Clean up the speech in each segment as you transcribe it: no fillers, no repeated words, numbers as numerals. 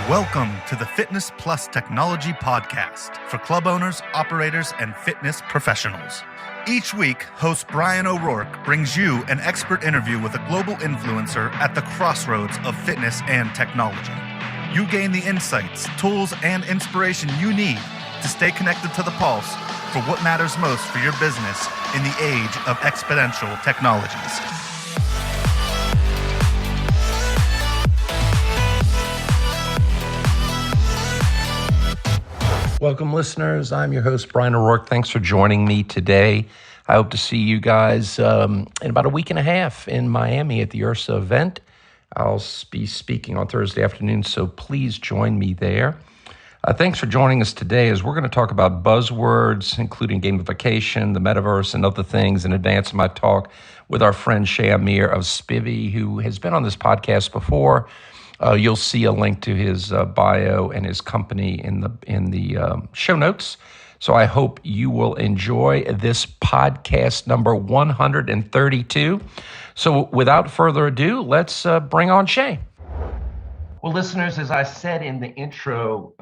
Welcome to the Fitness Plus Technology Podcast for club owners, operators, and fitness professionals. Each week, host Bryan O'Rourke brings you an expert interview with a global influencer at the crossroads of fitness and technology. You gain the insights, tools, and inspiration you need to stay connected to the pulse for what matters most for your business in the age of exponential technologies. Welcome, listeners. I'm your host, Bryan O'Rourke. Thanks for joining me today. I hope to see you guys in about a week and a half in Miami at the IHRSA event. I'll be speaking on Thursday afternoon, so please join me there. Thanks for joining us today as we're going to talk about buzzwords, including gamification, the Metaverse, and other things in advance of my talk with our friend Shay Amir of Spivi, who has been on this podcast before. You'll see a link to his bio and his company in the show notes. So I hope you will enjoy this podcast number 132. So without further ado, let's bring on Shay. Well, listeners, as I said in the intro,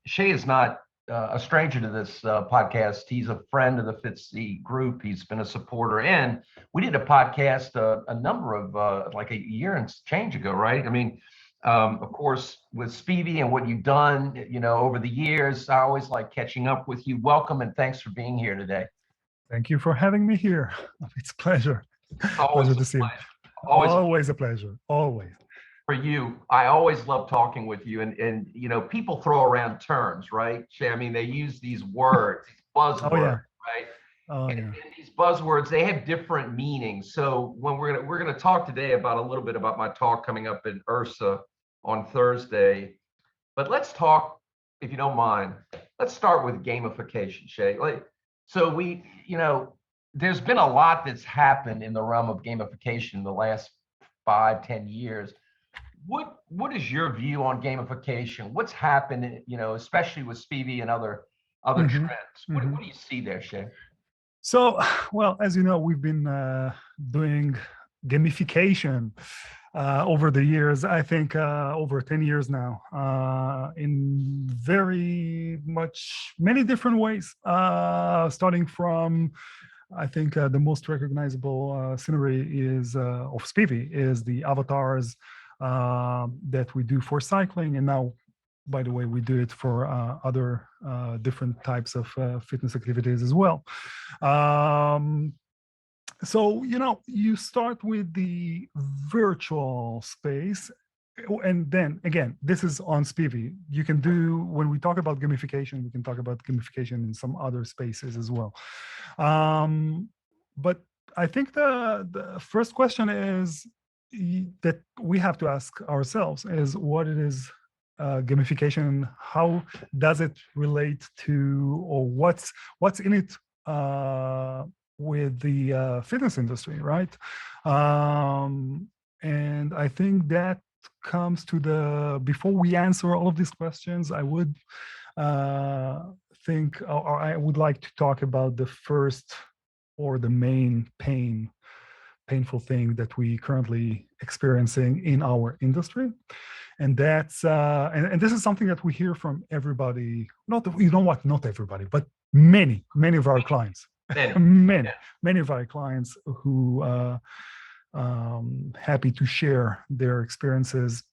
Shay is not a stranger to this podcast. He's a friend of the FitC group. He's been a supporter, and we did a podcast a number of like a year and change ago, right? I mean, of course, with Spivi and what you've done, over the years, I always like catching up with you. Welcome and thanks for being here today. Thank you for having me here. It's a pleasure. Pleasure to see you. Always a pleasure. Always. For you, I always love talking with you. And people throw around terms, right? I mean, they use these words, these buzzwords, right? And these buzzwords, they have different meanings. So when we're gonna talk today about a little bit about my talk coming up in IHRSA on Thursday. But let's talk, if you don't mind, let's start with gamification, Shay. There's been a lot that's happened in the realm of gamification in the last 5-10 years. What is your view on gamification? What's happened, especially with Spivi and other trends? What do you see there, Shay? So, well, as you know, we've been doing gamification over the years, I think over 10 years now, in very much many different ways, starting from, I think the most recognizable scenery is of Spivi is the avatars that we do for cycling. And now, by the way, we do it for other different types of fitness activities as well. So, you start with the virtual space. And then again, this is on Spivi. You can do, when we talk about gamification, we can talk about gamification in some other spaces as well. But I think the first question is that we have to ask ourselves is what it is gamification, how does it relate to, or what's in it with the fitness industry, right? And I think that comes to before we answer all of these questions, I would think, or I would like to talk about the first or the main painful thing that we currently experiencing in our industry. And that's and this is something that we hear from everybody, not everybody, but many of our clients, many of our clients who happy to share their experiences.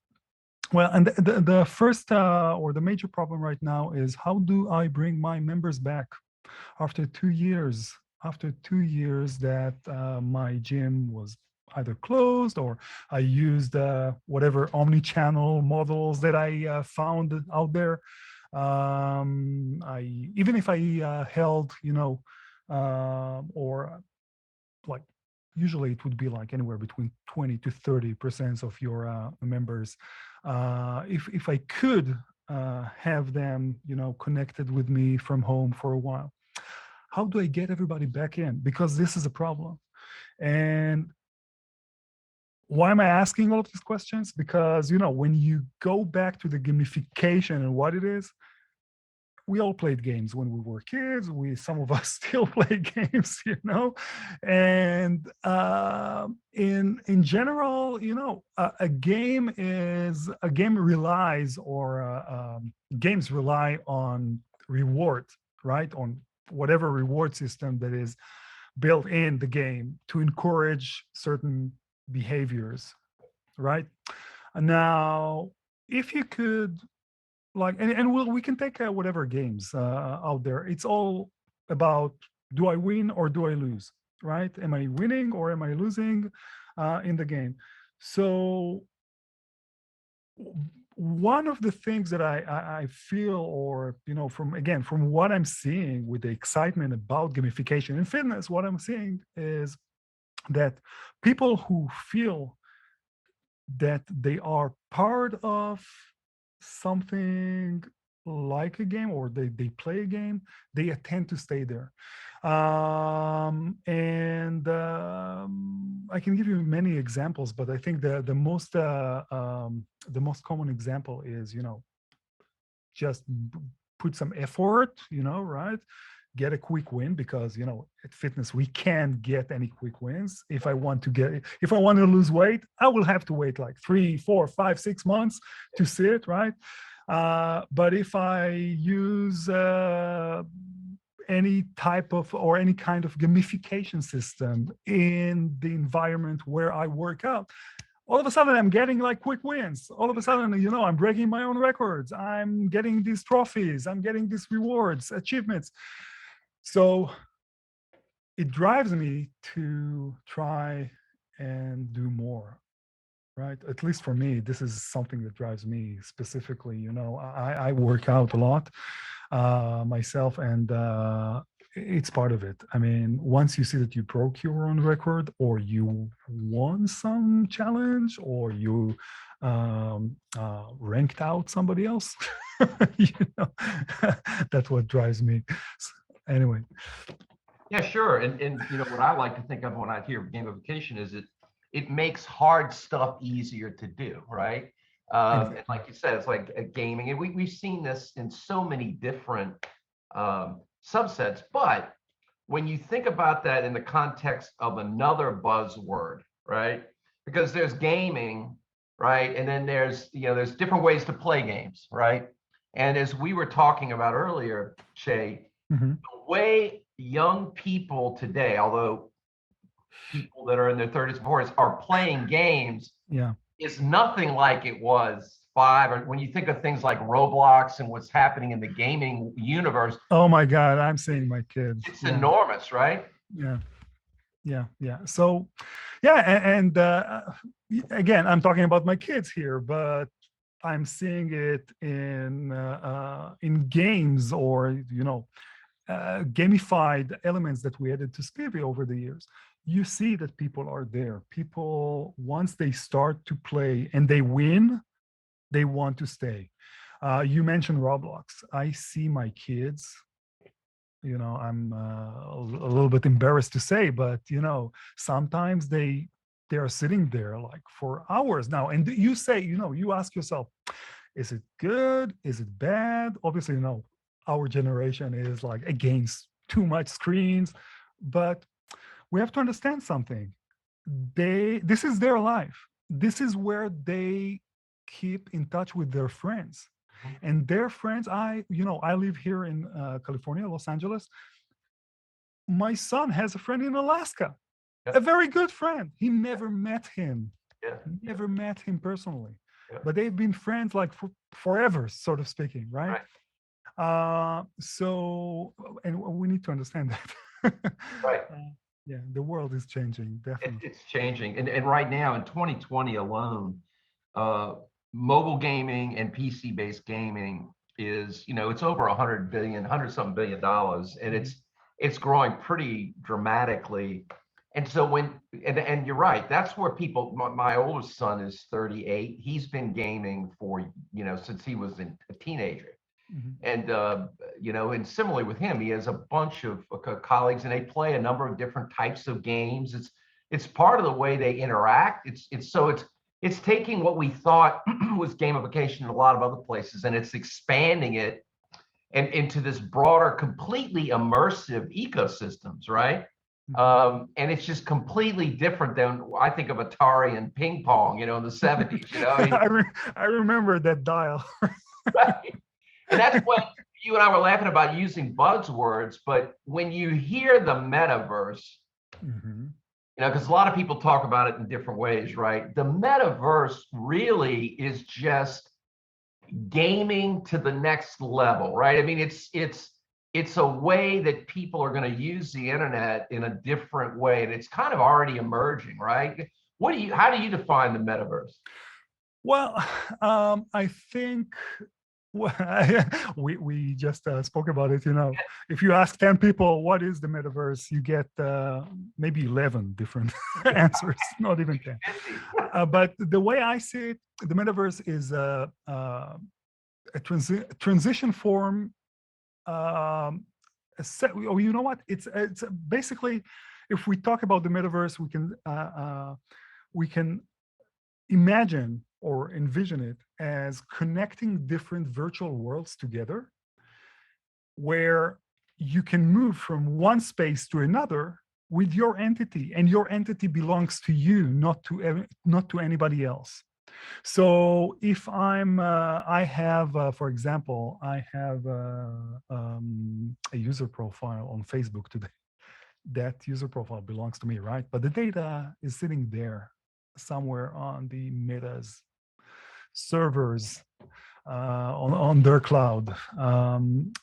Well, and the first or the major problem right now is how do I bring my members back after 2 years? After 2 years that my gym was either closed or I used whatever omni-channel models that I found out there. Even if I held, or like usually it would be like anywhere between 20 to 30% of your members. If I could have them, connected with me from home for a while. How do I get everybody back in? Because this is a problem. And why am I asking all of these questions? Because, when you go back to the gamification and what it is, we all played games when we were kids. Some of us still play games, and in general, a game relies, or games rely on reward, right? On whatever reward system that is built in the game to encourage certain behaviors, right? Now, if you could, we can take whatever games out there. It's all about, do I win or do I lose, right? Am I winning or am I losing in the game? So one of the things that I feel, or from what I'm seeing with the excitement about gamification in fitness, what I'm seeing is that people who feel that they are part of something like a game, or they play a game, they tend to stay there. I can give you many examples, but I think the most common example is, just put some effort, right? Get a quick win, because at fitness we can't get any quick wins. If I want to lose weight, I will have to wait like 3, 4, 5, 6 months to see it, right? But if I use any kind of gamification system in the environment where I work out, all of a sudden I'm getting like quick wins. All of a sudden, I'm breaking my own records. I'm getting these trophies. I'm getting these rewards, achievements. So it drives me to try and do more, right? At least for me, this is something that drives me specifically. I work out a lot myself, and it's part of it. I mean, once you see that you broke your own record, or you won some challenge, or you ranked out somebody else, that's what drives me. Anyway. Yeah, sure. And what I like to think of when I hear gamification is it makes hard stuff easier to do, right? And like you said, it's like a gaming, and we've seen this in so many different subsets. But when you think about that in the context of another buzzword, right? Because there's gaming, right? And then there's different ways to play games, right? And as we were talking about earlier, Shay, the way young people today, although people that are in their 30s and 40s are playing games, is nothing like it was 5, or when you think of things like Roblox and what's happening in the gaming universe. Oh my God, I'm seeing my kids. It's enormous, right? Yeah. So, and again, I'm talking about my kids here, but I'm seeing it in games, or gamified elements that we added to Spivi over the years. You see that people are there. People, once they start to play and they win, they want to stay. You mentioned Roblox. I see my kids, I'm a little bit embarrassed to say, but sometimes they are sitting there like for hours now. And you say, you ask yourself, is it good? Is it bad? Obviously, our generation is like against too much screens, but we have to understand something. This is their life. This is where they keep in touch with their friends. And their friends, I live here in California, Los Angeles. My son has a friend in Alaska, a very good friend. He never met him, never met him personally, but they've been friends like forever, sort of speaking, right? So, and we need to understand that. Right. The world is changing, definitely. It's changing. And right now in 2020 alone, mobile gaming and PC-based gaming is, it's over $100-something billion, and it's growing pretty dramatically. And so and you're right, that's where people, my oldest son is 38. He's been gaming for, since he was a teenager. And, and similarly with him, he has a bunch of colleagues, and they play a number of different types of games. It's part of the way they interact. It's taking what we thought was gamification in a lot of other places, and it's expanding it and into this broader, completely immersive ecosystems, right? And it's just completely different than I think of Atari and ping pong, in the 70s, I mean, I remember that dial. right? And that's what you and I were laughing about using buzzwords, but when you hear the metaverse, because a lot of people talk about it in different ways, right? The metaverse really is just gaming to the next level, right? I mean, it's a way that people are going to use the internet in a different way, and it's kind of already emerging, right? How do you define the metaverse? Well, I think we just spoke about it. If you ask 10 people what is the metaverse, you get maybe 11 different answers, not even 10. But the way I see it, the metaverse is a transition form. You know what? It's basically, if we talk about the metaverse, we can imagine or envision it as connecting different virtual worlds together, where you can move from one space to another with your entity, and your entity belongs to you, not to anybody else. So if I have, for example, I have a user profile on Facebook today. That user profile belongs to me, right? But the data is sitting there somewhere on the Meta's servers on their cloud.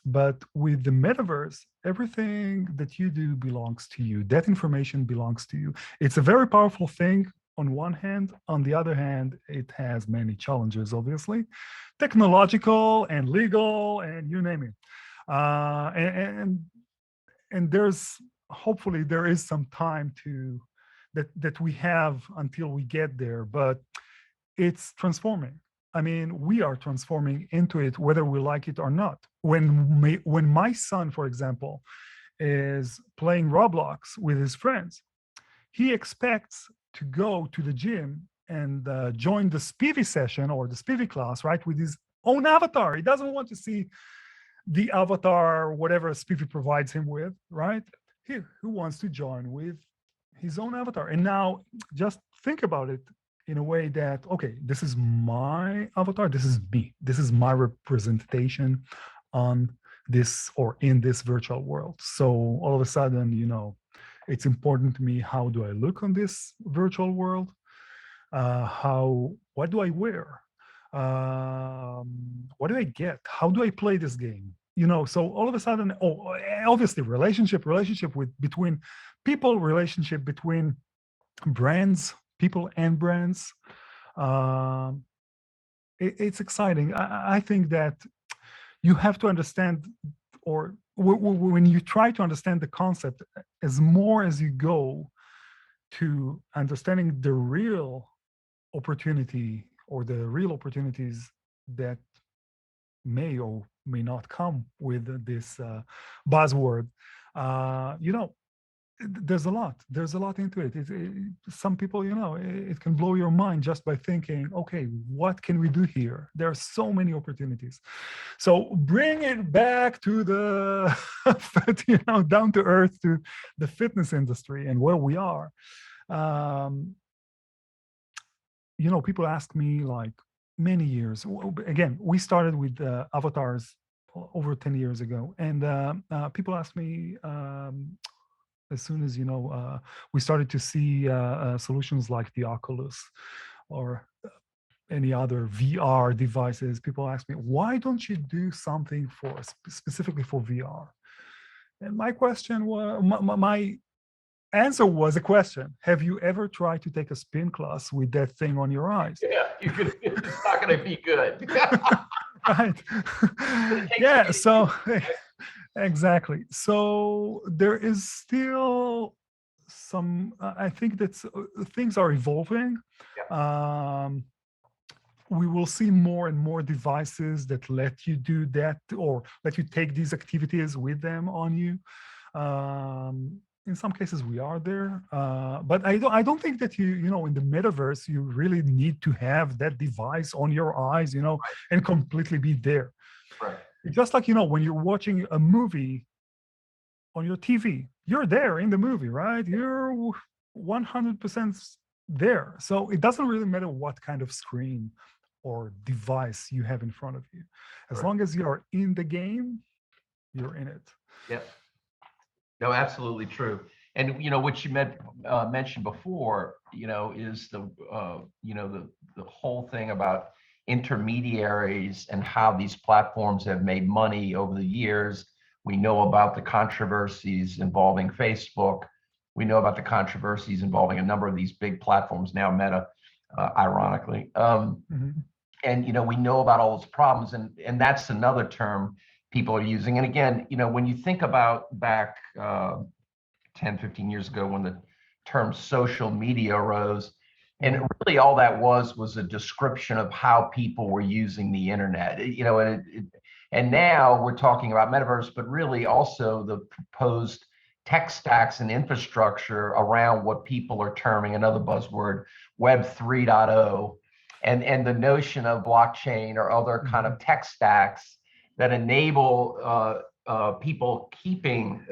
But with the metaverse, everything that you do belongs to you. That information belongs to you. It's a very powerful thing on one hand. On the other hand, it has many challenges, obviously, technological and legal and you name it. And there's, hopefully there is some time that we have until we get there, but it's transforming. I mean, we are transforming into it, whether we like it or not. When my son, for example, is playing Roblox with his friends, he expects to go to the gym and join the Spivi session or the Spivi class, right, with his own avatar. He doesn't want to see the avatar, whatever Spivi provides him with, right? Who wants to join with his own avatar. And now just think about it in a way that, okay, this is my avatar, this is me, this is my representation on this or in this virtual world. So all of a sudden, it's important to me, how do I look on this virtual world? What do I wear? What do I get? How do I play this game? So all of a sudden, obviously relationship between people, relationship between brands, people and brands. It's exciting. I think that you have to understand, or when you try to understand the concept, as more as you go to understanding the real opportunity or the real opportunities that may or may not come with this buzzword, there's a lot into it. Some people, it can blow your mind just by thinking, okay, what can we do here? There are so many opportunities. So bring it back to the down to earth, to the fitness industry and where we are. People ask me, like, many years, again, we started with avatars over 10 years ago, and people ask me, as soon as we started to see solutions like the Oculus or any other VR devices, people ask me, why don't you do something specifically for VR? And my question was, my answer was a question: have you ever tried to take a spin class with that thing on your eyes? Yeah, it's not going to be good. Right. Yeah. So. Exactly. So there is still some, I think that things are evolving. Yeah. We will see more and more devices that let you do that, or let you take these activities with them on you. In some cases we are there, but I don't think that in the metaverse you really need to have that device on your eyes, and completely be there. Right. Just like, when you're watching a movie on your TV, you're there in the movie, right? You're 100% there. So it doesn't really matter what kind of screen or device you have in front of you. As long as you're in the game, you're in it. Yep. No, absolutely true. And what you mentioned before, is the whole thing about intermediaries and how these platforms have made money over the years. We know about the controversies involving Facebook. We know about the controversies involving a number of these big platforms now, Meta, ironically. And we know about all those problems, and that's another term people are using. And again, when you think about back 10, 15 years ago when the term social media arose, and really all that was a description of how people were using the internet, and now we're talking about metaverse, but really also the proposed tech stacks and infrastructure around what people are terming, another buzzword, Web 3.0, and the notion of blockchain or other kind of tech stacks that enable people keeping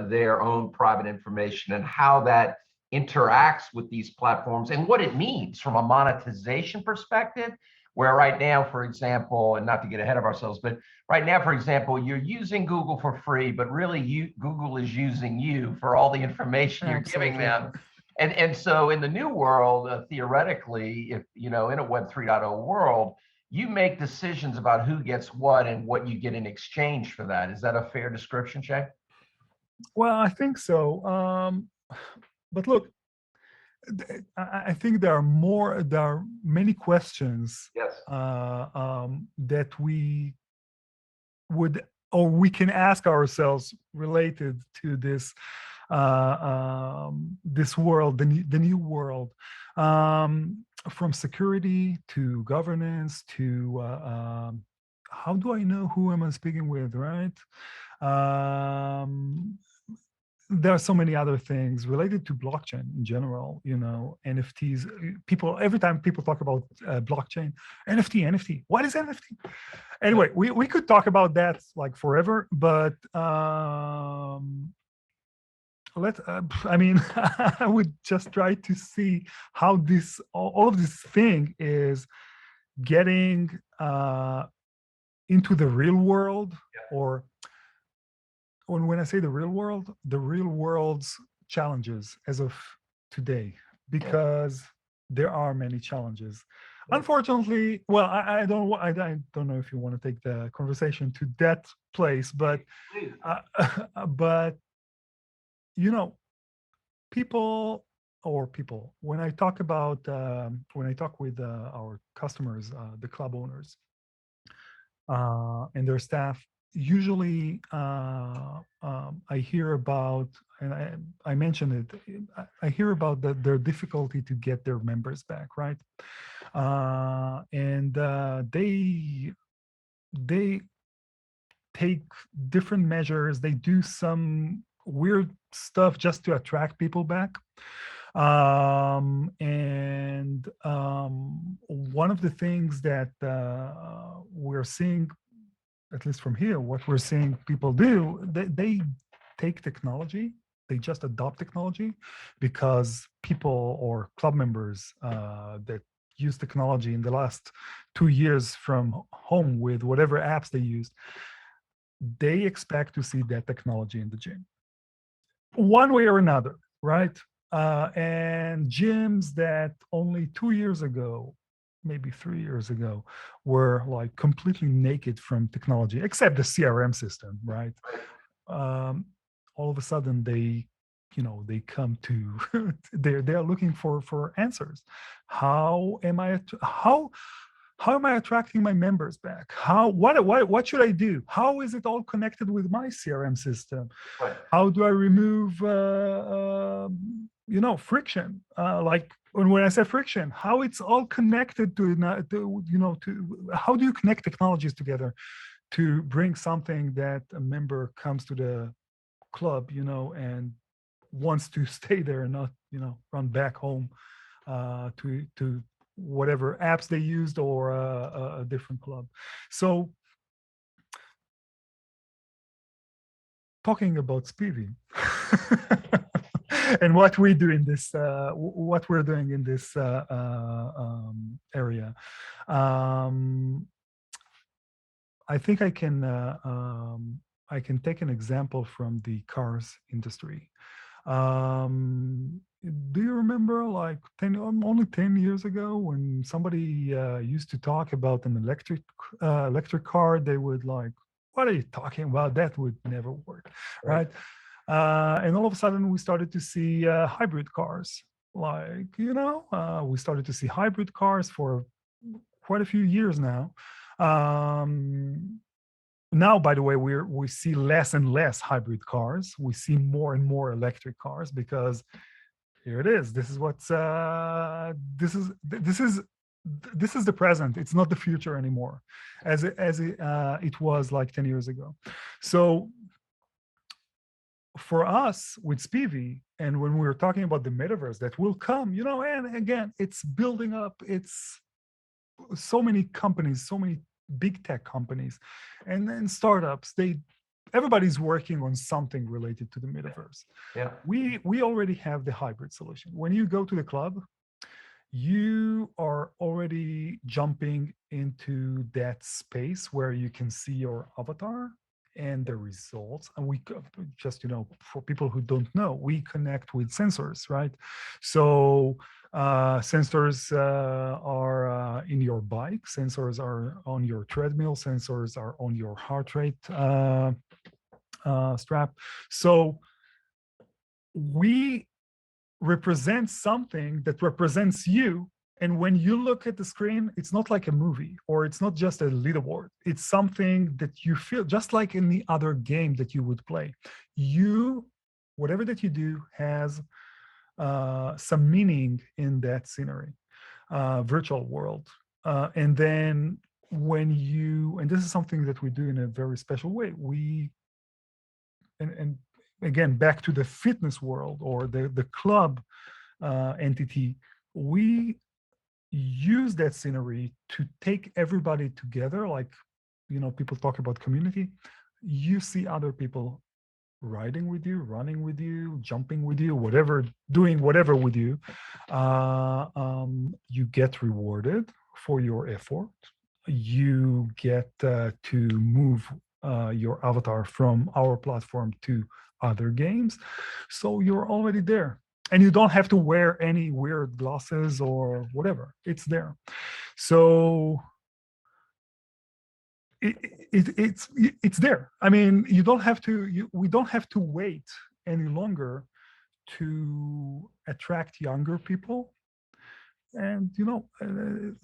their own private information, and how that interacts with these platforms and what it means from a monetization perspective. Where right now, for example, and not to get ahead of ourselves, but right now, for example, you're using Google for free, but really Google is using you for all the information you're giving them. And so in the new world, theoretically, if in a Web 3.0 world, you make decisions about who gets what and what you get in exchange for that. Is that a fair description, Shay? Well, I think so. But look, I think there are many questions that we can ask ourselves related to this this world, the new world, from security to governance to how do I know who am I speaking with, right? There are so many other things related to blockchain in general, NFTs. Every time people talk about blockchain, NFT, what is NFT? Anyway, we could talk about that like forever, but I would just try to see how all of this thing is getting into the real world, or when I say the real world's challenges as of today, because there are many challenges. Unfortunately, well, I don't know if you want to take the conversation to that place, but people, when I talk with our customers, the club owners and their staff, usually I hear about, and I mentioned it, I hear about their difficulty to get their members back, right? And they take different measures. They do some weird stuff just to attract people back. And one of the things that we're seeing, at least from here, what we're seeing people do, they take technology, they just adopt technology, because people or club members that use technology in the last 2 years from home with whatever apps they used, they expect to see that technology in the gym one way or another, right? And gyms that only 2 years ago, maybe 3 years ago, were like completely naked from technology, except the CRM system, right? All of a sudden they come to they're looking for answers. How am I attracting my members back? What should I do? How is it all connected with my CRM system? Right. How do I remove friction? Like when I say friction, how it's all connected to how do you connect technologies together to bring something that a member comes to the club, and wants to stay there and not, run back home to whatever apps they used, or a different club. So talking about Spivi and what we do in this, what we're doing in this area. I think I can take an example from the cars industry. Do you remember like only 10 years ago when somebody used to talk about an electric car, they would like, what are you talking about? That would never work, right? And all of a sudden we started to see hybrid cars. Like, we started to see hybrid cars for quite a few years now. Now, by the way, we see less and less hybrid cars. We see more and more electric cars because here it is. This is what's this is the present. It's not the future anymore, as it was like 10 years ago. So for us with Spivi, and when we were talking about the metaverse that will come, and again, it's building up. It's so many companies, so many big tech companies, and then startups. Everybody's working on something related to the metaverse. Yeah. We already have the hybrid solution. When you go to the club, you are already jumping into that space where you can see your avatar and the results. And we just, for people who don't know, we connect with sensors, right? So sensors are in your bike, sensors are on your treadmill, sensors are on your heart rate strap. So we represent something that represents you. And when you look at the screen, it's not like a movie, or it's not just a leaderboard. It's something that you feel just like any other game that you would play. Whatever that you do has some meaning in that scenery, virtual world. And then and this is something that we do in a very special way. And again, back to the fitness world or the club entity, we use that scenery to take everybody together. Like, people talk about community. You see other people riding with you, running with you, jumping with you, doing whatever with you. You get rewarded for your effort. You get to move your avatar from our platform to other games. So you're already there. And you don't have to wear any weird glasses or whatever. It's there. So it's there. I mean, we don't have to wait any longer to attract younger people. And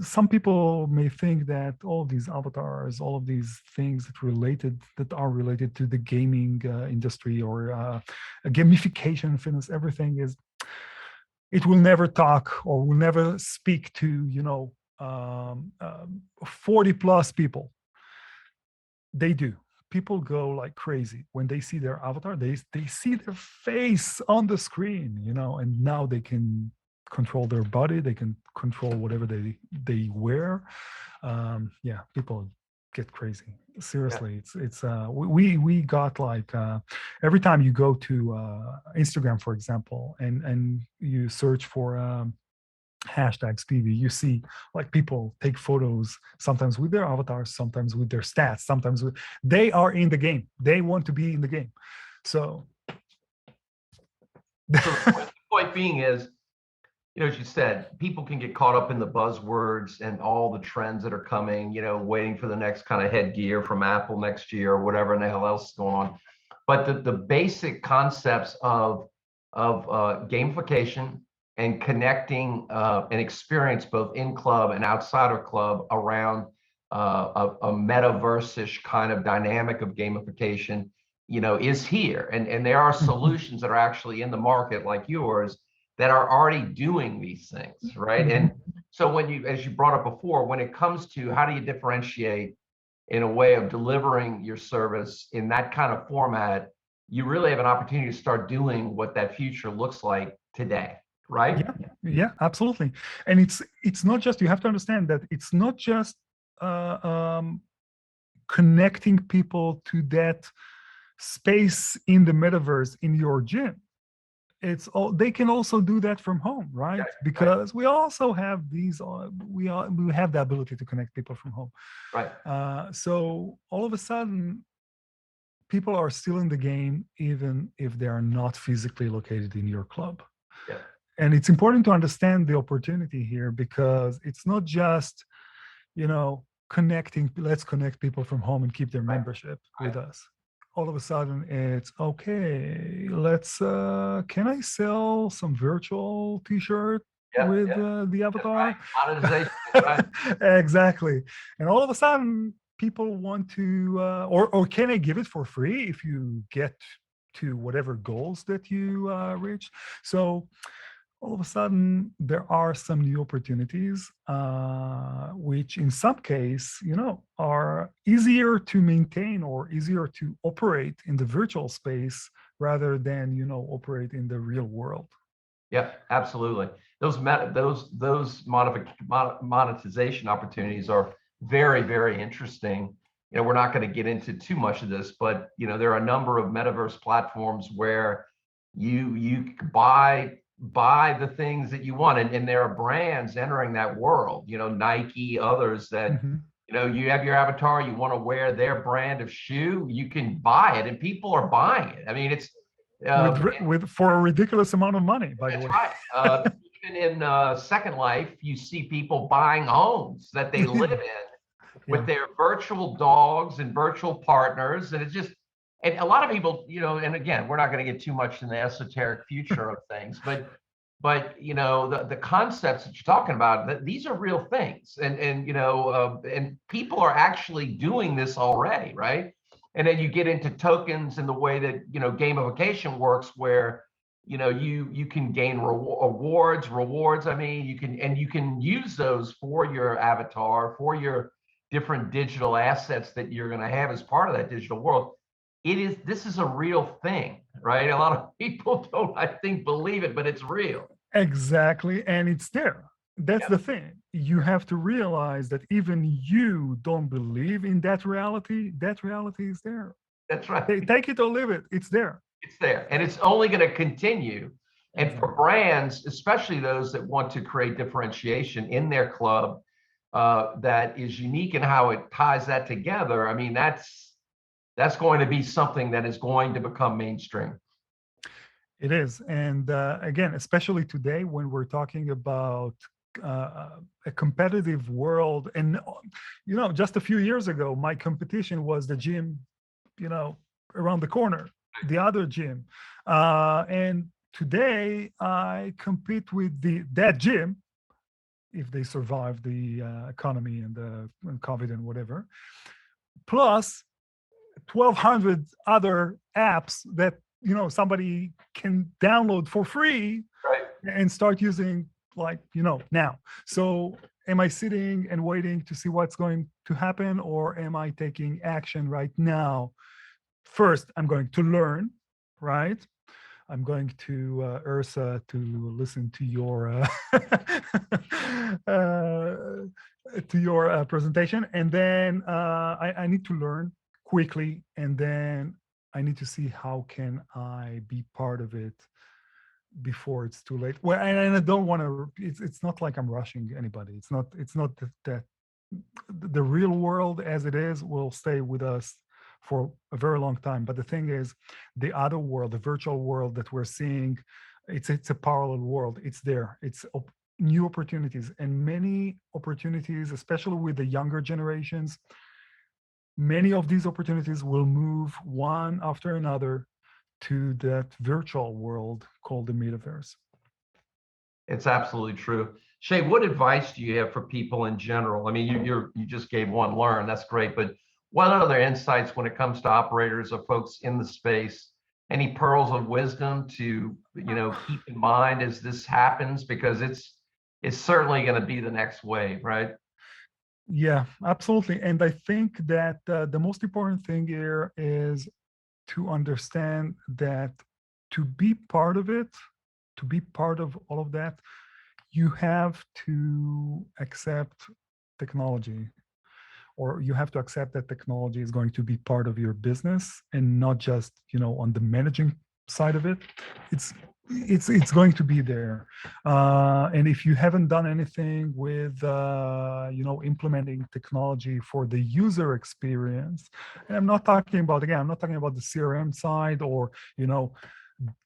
some people may think that all these avatars, all of these things that are related to the gaming industry or gamification, fitness, everything it will never talk or will never speak to 40 plus people. They do. People go like crazy when they see their avatar. They see their face on the screen, and now they can control their body. They can control whatever they wear. People get crazy. Seriously, it's we got like every time you go to Instagram, for example, and you search for hashtag Spivi, you see like people take photos sometimes with their avatars, sometimes with their stats, sometimes they are in the game. They want to be in the game. So the point being is, as you said, people can get caught up in the buzzwords and all the trends that are coming, waiting for the next kind of headgear from Apple next year or whatever the hell else is going on. But the basic concepts of gamification and connecting an experience both in club and outside of club around a metaverse-ish kind of dynamic of gamification, is here. And there are solutions that are actually in the market like yours that are already doing these things, right? And so as you brought up before, when it comes to how do you differentiate in a way of delivering your service in that kind of format, you really have an opportunity to start doing what that future looks like today, right? Yeah, absolutely. And it's not just, you have to understand that it's not just connecting people to that space in the metaverse in your gym. It's all, they can also do that from home, right? Yeah, because we also have these we have the ability to connect people from home. right. So all of a sudden, people are still in the game even if they are not physically located in your club. Yeah. And it's important to understand the opportunity here, because it's not just, let's connect people from home and keep their membership with us. All of a sudden it's okay, let's can I sell some virtual t-shirt with the avatar? Monetization, right. Exactly. And all of a sudden people want to or can I give it for free if you get to whatever goals that you reach? So all of a sudden there are some new opportunities, which in some case, are easier to maintain or easier to operate in the virtual space rather than, operate in the real world. Yeah, absolutely. Those monetization opportunities are very, very interesting. We're not going to get into too much of this, but there are a number of metaverse platforms where you buy the things that you want, and there are brands entering that world. Nike, others that you have your avatar, you want to wear their brand of shoe, you can buy it, and people are buying it. I mean, it's for a ridiculous amount of money, by the way. Right. Even in Second Life, you see people buying homes that they live in with their virtual dogs and virtual partners, and it's just, and a lot of people, and again, we're not going to get too much in the esoteric future of things, but the concepts that you're talking about, these are real things, and people are actually doing this already, right? And then you get into tokens and the way that gamification works, where you can gain rewards. I mean, you can use those for your avatar, for your different digital assets that you're going to have as part of that digital world. This is a real thing, right? A lot of people don't, I think, believe it, but it's real. Exactly. And it's there. That's the thing. You have to realize that even you don't believe in that reality is there. That's right. Take it or leave it. It's there. It's there. And it's only going to continue. And for brands, especially those that want to create differentiation in their club, that is unique in how it ties that together. I mean, that's going to be something that is going to become mainstream. It is. And again, especially today when we're talking about a competitive world, and just a few years ago, my competition was the gym, around the corner, the other gym, and today I compete with that gym, if they survive the economy and the COVID and whatever, plus 1,200 other apps that somebody can download for free, right, and start using, now. So am I sitting and waiting to see what's going to happen, or am I taking action right now? First, I'm going to learn, right? I'm going to IHRSA to listen to your presentation, and then I need to learn quickly, and then I need to see how can I be part of it before it's too late. Well, and I don't want to. It's not like I'm rushing anybody. It's not that the real world as it is will stay with us for a very long time. But the thing is, the other world, the virtual world that we're seeing, it's a parallel world. It's there. It's new opportunities, and many opportunities, especially with the younger generations. Many of these opportunities will move one after another to that virtual world called the metaverse. It's absolutely true. Shay, what advice do you have for people in general? I mean, you just gave one, learn, that's great, but what other insights when it comes to operators or folks in the space? Any pearls of wisdom to keep in mind as this happens, because it's certainly going to be the next wave, right? Yeah, absolutely. And I think that the most important thing here is to understand that to be part of it, to be part of all of that, you have to accept technology. or you have to accept that technology is going to be part of your business and not just, on the managing side of it. It's going to be there, and if you haven't done anything with implementing technology for the user experience, and I'm not talking about the CRM side or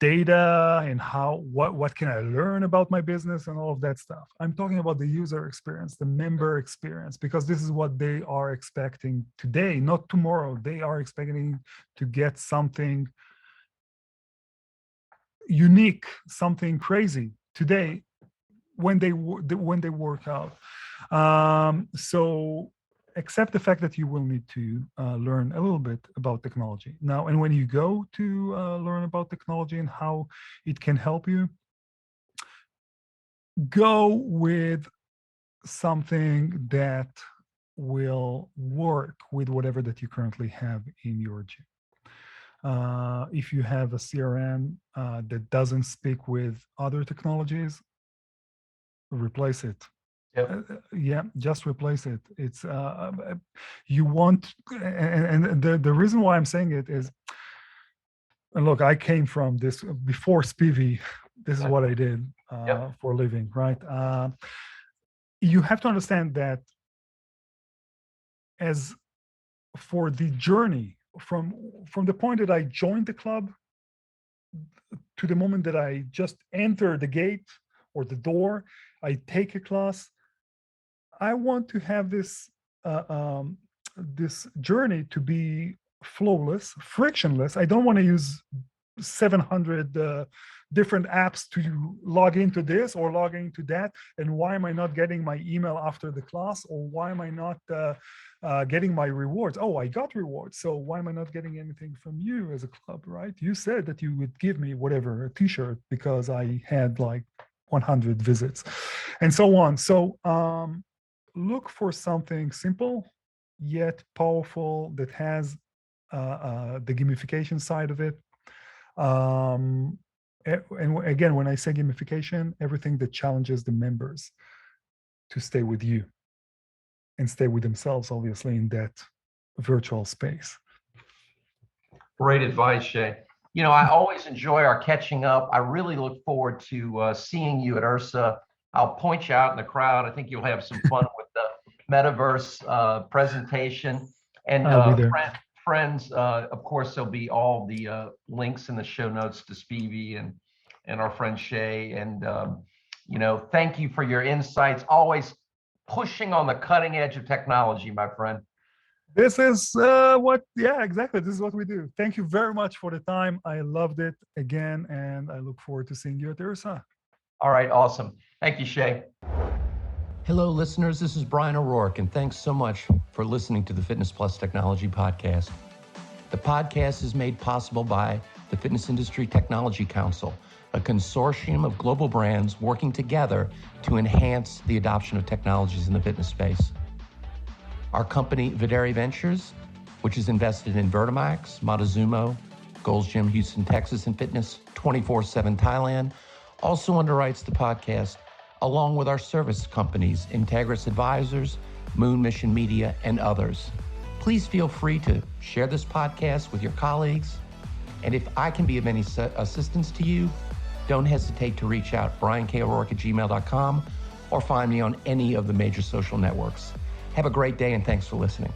data and what can I learn about my business and all of that stuff. I'm talking about the user experience, the member experience, because this is what they are expecting today, not tomorrow. They are expecting to get something unique, something crazy today when they work out. So accept the fact that you will need to learn a little bit about technology now. And when you go to learn about technology and how it can help you, go with something that will work with whatever that you currently have in your gym. If you have a CRM that doesn't speak with other technologies, replace it. Yep. Just replace it. It's you want, and the reason why I'm saying it is, and look, I came from this before Spivi. This is what I did for a living, right? You have to understand that as for the journey from the point that I joined the club to the moment that I just enter the gate or the door, I take a class. I want to have this this journey to be flawless, frictionless. I don't want to use 700 different apps to log into this or log into that. And why am I not getting my email after the class? Or why am I not getting my rewards? Oh, I got rewards. So why am I not getting anything from you as a club, right? You said that you would give me whatever, a t-shirt, because I had like 100 visits and so on. So look for something simple yet powerful that has the gamification side of it. And again, when I say gamification, everything that challenges the members to stay with you and stay with themselves, obviously, in that virtual space. Great advice, Shay. I always enjoy our catching up. I really look forward to seeing you at IHRSA. I'll point you out in the crowd. I think you'll have some fun with the Metaverse presentation. And friends, of course, there'll be all the links in the show notes to Spivi and our friend Shay. And, thank you for your insights. Always pushing on the cutting edge of technology, my friend. This is exactly. This is what we do. Thank you very much for the time. I loved it again, and I look forward to seeing you at IHRSA. All right, awesome. Thank you, Shay. Hello, listeners. This is Bryan O'Rourke, and thanks so much for listening to the Fitness Plus Technology Podcast. The podcast is made possible by the Fitness Industry Technology Council, a consortium of global brands working together to enhance the adoption of technologies in the fitness space. Our company, Videri Ventures, which is invested in Vertimax, Montezuma, Gold's Gym, Houston, Texas, and Fitness 24/7 Thailand, also underwrites the podcast, along with our service companies, Integris Advisors, Moon Mission Media, and others. Please feel free to share this podcast with your colleagues. And if I can be of any assistance to you, don't hesitate to reach out, bryanko'rourke@gmail.com, or find me on any of the major social networks. Have a great day, and thanks for listening.